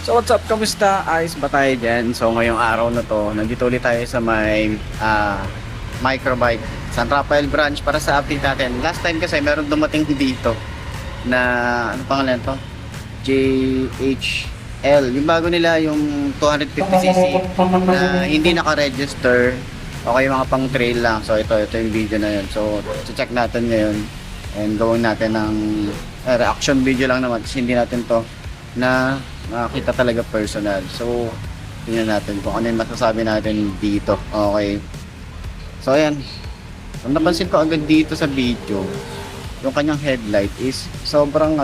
So what's up, kamusta? Ayos ba tayo dyan? So ngayong araw na to, nandito ulit tayo sa may microbike San Rafael branch para sa update natin. Last time kasi meron dumating dito na ano pangalan to? JHL. Yung bago nila yung 250cc na hindi naka-register. Okay, mga pang trail lang. So ito yung video na yun. So check natin ngayon and gawin natin ng reaction video lang naman kasi hindi natin to na nakita talaga personal. So, tingnan natin kung ano yung masasabi natin dito. Okay. So, ayan. Ang napansin ko agad dito sa video, yung kanyang headlight is sobrang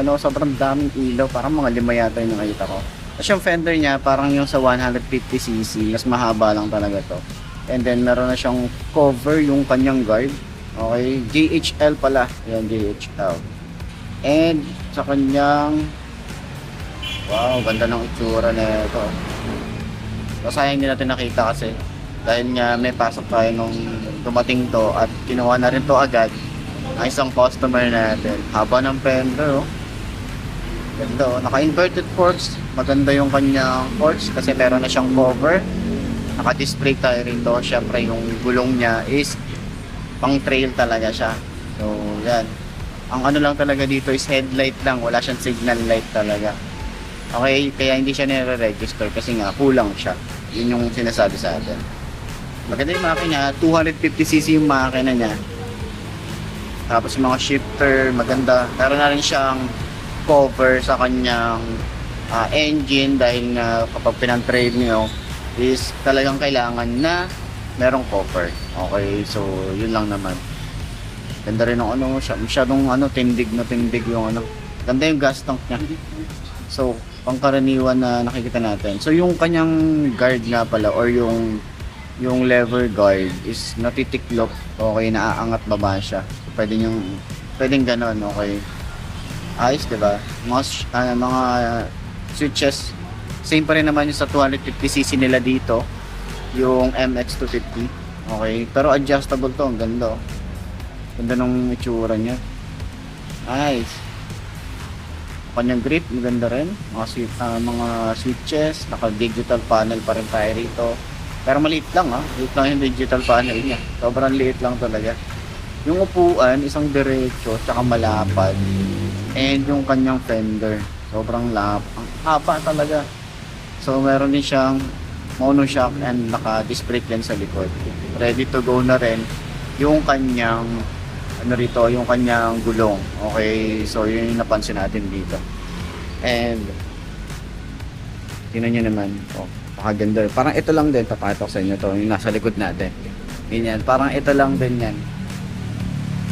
daming ilaw. Parang mga 5 yata yung nakita ko. Tapos yung fender niya, parang yung sa 150cc, mas mahaba lang talaga to. And then, meron na siyang cover yung kanyang guard. Okay. JHL pala. Ayan, JHL. And, sa kanyang wow, ganda ng itsura na ito. So, sayang hindi natin nakita kasi dahil nga may pasok tayo nung dumating to at kinuha na rin to agad ang isang customer natin. Haba ng fender, oh. Ganda, oh. Naka-inverted forks. Maganda yung kanyang forks kasi meron na siyang cover. Naka-display tayo rin to. Siyempre, yung gulong niya is pang trail talaga siya. So, yan. Ang ano lang talaga dito is headlight lang. Wala siyang signal light talaga. Okay, kaya hindi siya nire-register kasi nga kulang siya. Yun yung sinasabi sa atin. Maganda yung makina, 250cc yung makina niya. Tapos yung mga shifter, maganda. Meron na rin siyang cover sa kanyang engine dahil nga kapag pinang-trade niyo is talagang kailangan na merong cover. Okay, so yun lang naman. Ganda rin ng masyadong tindig yung Ganda yung gas tank niya. So, pangkaraniwan na nakikita natin. So, yung kanyang guard nga pala or yung lever guard is natitiklop. Okay, naaangat baba siya. So, pwedeng ganon, okay. Ayos, diba? Mga switches, same pa rin naman yung sa 250cc nila dito. Yung MX250. Okay, pero adjustable to. Ang ganda, oh. Ganda nung itsura niya. Nice. Kanyang grip, maganda rin. Mga switches, naka-digital panel pa rin tayo rito. Pero maliit lang, ha. Maliit lang yung digital panel niya. Sobrang liit lang talaga. Yung upuan, isang diretso, tsaka malapad. And yung kanyang fender, sobrang ang haba talaga. So, meron din siyang monoshock and naka-disc brake din sa likod. Ready to go na rin yung kanyang yung kanyang gulong. Okay, so yun yung napansin natin dito. And tingnan nyo naman, pakaganda. Parang ito lang din, papakita ko sa inyo to, yung nasa likod natin. Ganyan, parang ito lang din yan.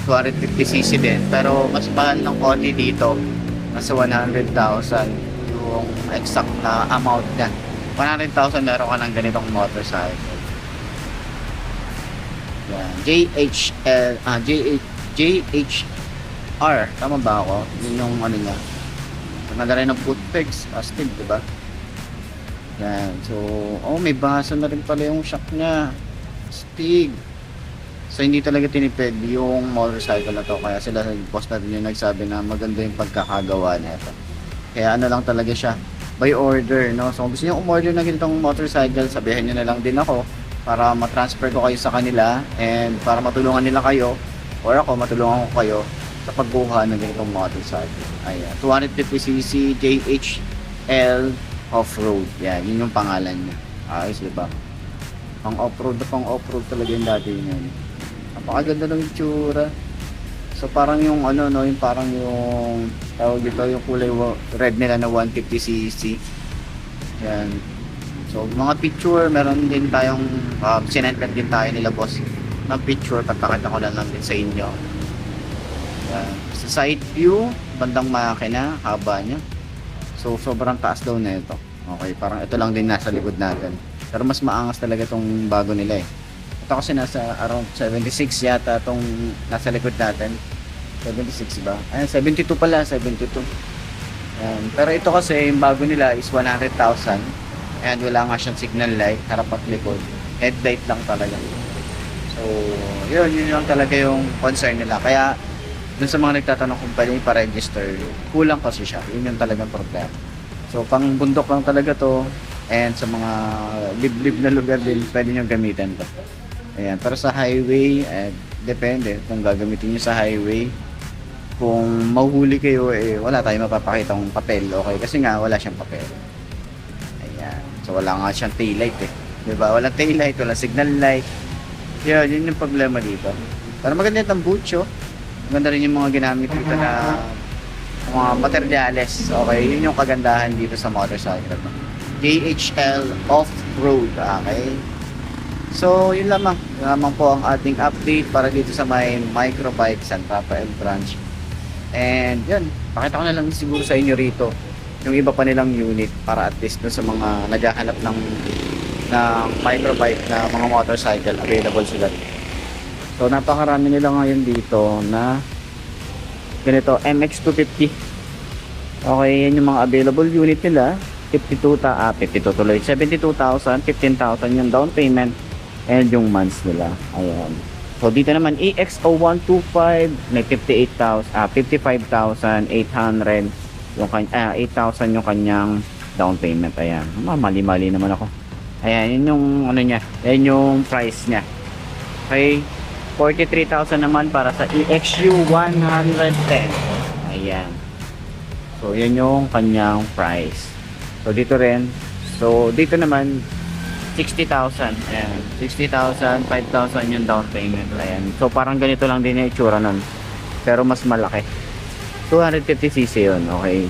250cc din, pero mas mahal ng konti dito. Nasa 100,000 yung exact na amount niya. 100,000 meron ka ng ganitong motorcycle. Yan, JHR, tama ba ako? Yun yung niya. Nagala rin ng footpegs, astig, diba? Yan, so, may basa na rin pala yung shock niya. Astig. So, hindi talaga tinipid yung motorcycle na to. Kaya sila sa post natin yung nagsabi na maganda yung pagkakagawa nito. Kaya ano lang talaga siya, by order, no? So, kung gusto nyo umorder ng ganitong motorcycle, sabihin nyo na lang din ako para matransfer ko kayo sa kanila and para matulungan nila kayo or ako matulungan ko kayo sa pagkuha ng ganitong motorcycle. Ayan, 250cc JHL off-road. Yan, yun yung pangalan niya. Ayos, diba? Pang off-road talaga yung dati niya. Napakaganda ng itsura. So parang yung yung parang yung tawag dito, yung kulay red nila na 150cc. Yan. So, mga picture, meron din tayong sinendkan din tayo nila boss ng picture. Pagpakita ko lang din sa inyo. Sa side view, bandang makina, haba niya. So, sobrang taas daw na ito. Okay, parang ito lang din nasa likod natin. Pero mas maangas talaga itong bago nila eh. Ito kasi nasa around 76 yata itong nasa likod natin. 76 ba? Ayan, 72 pala, 72. Ayan. Pero ito kasi, yung bago nila is 100,000. And wala nga siyang signal light, harap at likod. Headlight lang talaga. So, yun lang talaga yung concern nila. Kaya, dun sa mga nagtatanong kung pwede pa-register, kulang kasi siya. Yun yung talagang problema. So pang bundok lang talaga to, and sa mga liblib na lugar din pwede nyo gamitin to. Ayan, pero sa highway, depende kung gagamitin nyo sa highway. Kung mahuhuli kayo, wala tayong mapapakitang papel, okay? Kasi nga wala siyang papel. Ayan, so wala nga siyang taillight diba? Walang taillight, walang signal light. Yun yung problema dito. Pero maganda yung tambucho. Maganda rin yung mga ginamit dito na mga materyales. Okay, yun yung kagandahan dito sa motorcycle. JHL Off-Road, okay? So, yun lamang. Yun lamang po ang ating update para dito sa may microbike San Rafael branch. And yun, pakita ko na lang siguro sa inyo rito yung iba pa nilang unit para at least sa mga naghahanap ng microbike na mga motorcycle, available sila. So napakarami nila ngayon dito na ganito, MX250. Okay, yan yung mga available unit nila. 52 tuloy, 72,000, 15,000 yung down payment and yung months nila. Ayan. So dito naman EX0125 may 55,800 yung 8,000 yung kanyang down payment. Ayan. Mali-mali naman ako. Ayan, yun yung ano niya, yan yung price niya. Okay, 43,000 naman para sa EXU 110. Ayan. So yan yung kanyang price. So dito rin, so dito naman 60,000. Ayan, 60,000, 5,000 yung down payment. Ayan. So parang ganito lang din yung itsura nun. Pero mas malaki. 250cc yun, okay.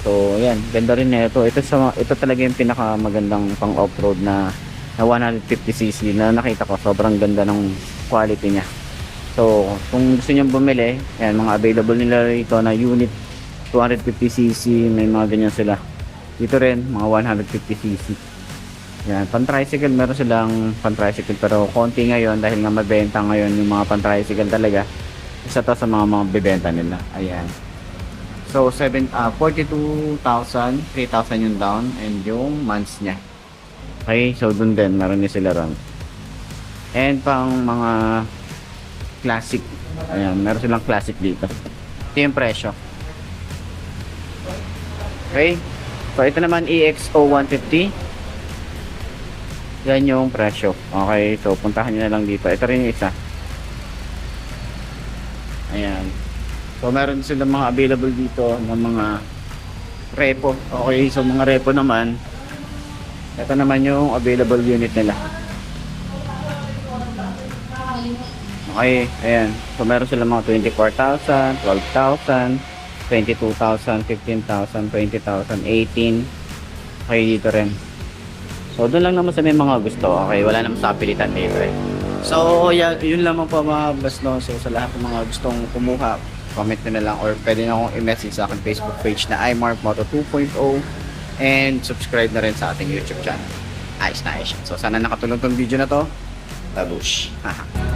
So, ayan, ganda rin nito. Ito talaga yung pinakamagandang pang off-road na 150cc na nakita ko. Sobrang ganda ng quality niya. So, kung gusto niyo bumili, ayan, mga available nila rito na unit 250cc, may mga ganyan sila. Dito rin, mga 150cc. Ayan, pan-tricycle, meron silang pan-tricycle pero konti ngayon dahil nga mabenta ngayon yung mga pan-tricycle talaga. Isa to sa mga bibenta nila. Ayan. So, 42,000, 3,000 yung down and yung months niya. Okay, so dun din, meron din sila ron. And pang mga classic, ayan, meron silang classic dito. Ito yung presyo. Okay, so ito naman EXO150. Yan yung presyo. Okay, so puntahan nyo na lang dito. Ito rin yung isa. Ayan. So meron silang mga available dito ng mga repo. Okay, so mga repo naman, ito naman yung available unit nila. Okay, ayan. So meron silang mga 24,000, 12,000, 22,000, 15,000, 20,000, 18. Okay, dito rin. So doon lang naman sa may mga gusto. Okay, wala naman sa pilitan dito eh. So yun lamang po mga boss, no. So sa lahat ng mga gustong kumuha, comment nyo na lang or pwede na akong i-message sa aking Facebook page na iMarkMoto 2.0 and subscribe na rin sa ating YouTube channel. Ayos na ayos. So sana nakatulong tong video na to. Babush. Haha.